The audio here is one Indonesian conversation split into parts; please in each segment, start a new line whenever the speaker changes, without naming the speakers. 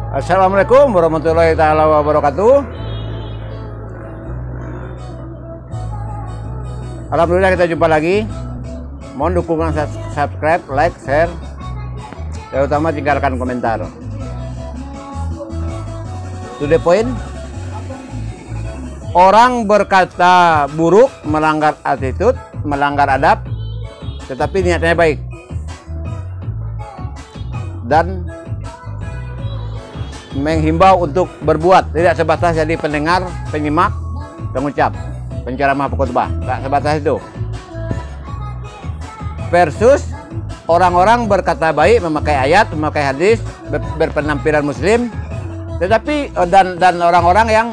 Assalamualaikum warahmatullahi taala wabarakatuh. Alhamdulillah kita jumpa lagi. Mohon dukungan subscribe, like, share, terutama tinggalkan komentar. To the point. Orang berkata buruk, melanggar attitude, melanggar adab, tetapi niatnya baik. Dan menghimbau untuk berbuat, tidak sebatas jadi pendengar, penyimak, pengucap, penceramah, pengkhotbah, tak sebatas itu. Versus orang-orang berkata baik, memakai ayat, memakai hadis, berpenampilan muslim, tetapi dan orang-orang yang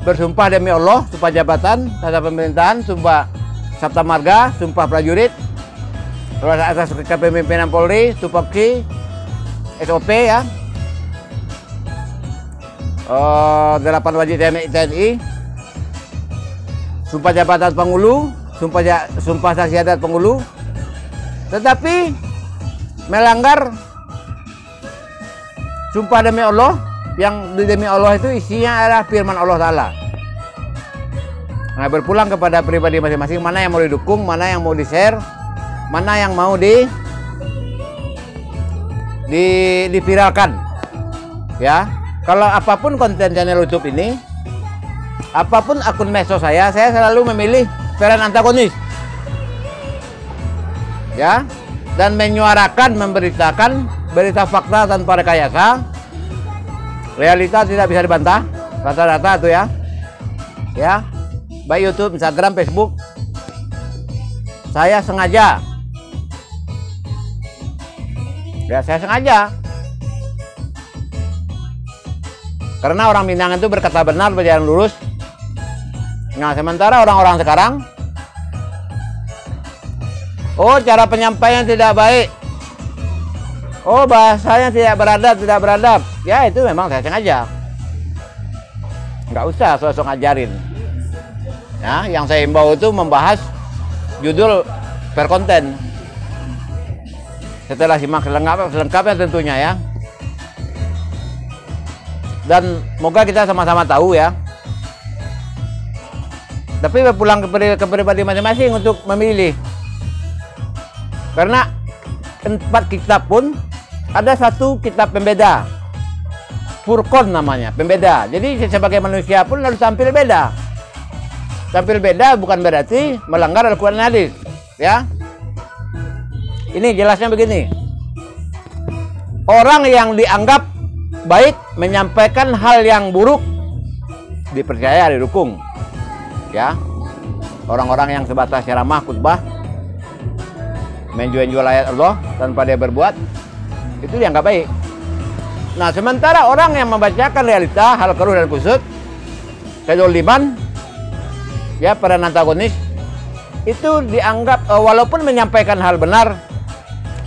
bersumpah demi Allah, sumpah jabatan, tata pemerintahan, sumpah sabta marga, sumpah prajurit, atas kepemimpinan Polri, tupoksi, SOP ya. 8 wajib TNI, sumpah jabatan penghulu, sumpah saksi adat penghulu, tetapi melanggar sumpah demi Allah, yang demi Allah itu isinya adalah firman Allah Ta'ala. Nah, berpulang kepada pribadi masing-masing, mana yang mau didukung, mana yang mau di-share, mana yang mau diviralkan ya. Kalau apapun konten channel YouTube ini, apapun akun medsos saya selalu memilih peran antagonis ya, dan menyuarakan, memberitakan berita fakta tanpa rekayasa. Realita tidak bisa dibantah, rata-rata itu ya, baik YouTube, Instagram, Facebook. Saya sengaja karena orang Minang itu berkata benar, berjalan lurus. Nah, sementara orang-orang sekarang, oh cara penyampaian tidak baik, oh bahasanya tidak beradab, ya itu memang saya sengaja. Nggak usah sosok ngajarin. Ya, yang saya himbau itu membahas judul per konten. Setelah simak selengkapnya tentunya ya. Dan semoga kita sama-sama tahu ya. Tapi berpulang ke pribadi masing-masing untuk memilih. Karena 4 kitab pun ada satu kitab pembeda. Furqan namanya, pembeda. Jadi sebagai manusia pun harus tampil beda. Tampil beda bukan berarti melanggar Al-Quran dan hadis, ya. Ini jelasnya begini. Orang yang dianggap baik menyampaikan hal yang buruk dipercaya, didukung ya. Orang-orang yang sebatas ceramah, khutbah, menjual ayat Allah tanpa dia berbuat, itu dianggap baik. Nah, sementara orang yang membacakan realita, hal keruh dan kusut, kezaliman ya, peran antagonis, itu dianggap walaupun menyampaikan hal benar,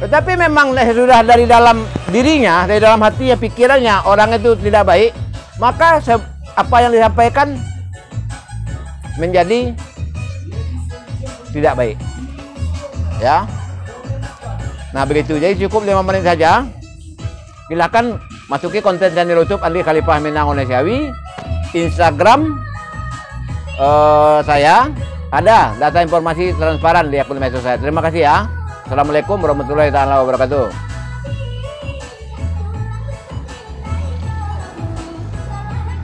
tetapi memang sudah dari dalam dirinya, dari dalam hatinya, pikirannya orang itu tidak baik, maka apa yang disampaikan menjadi tidak baik ya. Nah begitu, jadi cukup 5 menit saja. Silakan masuki konten channel YouTube Andi Khalifah Minang Onesiawi. Instagram saya ada data informasi transparan di akun medsos saya. Terima kasih ya. Assalamualaikum warahmatullahi wabarakatuh.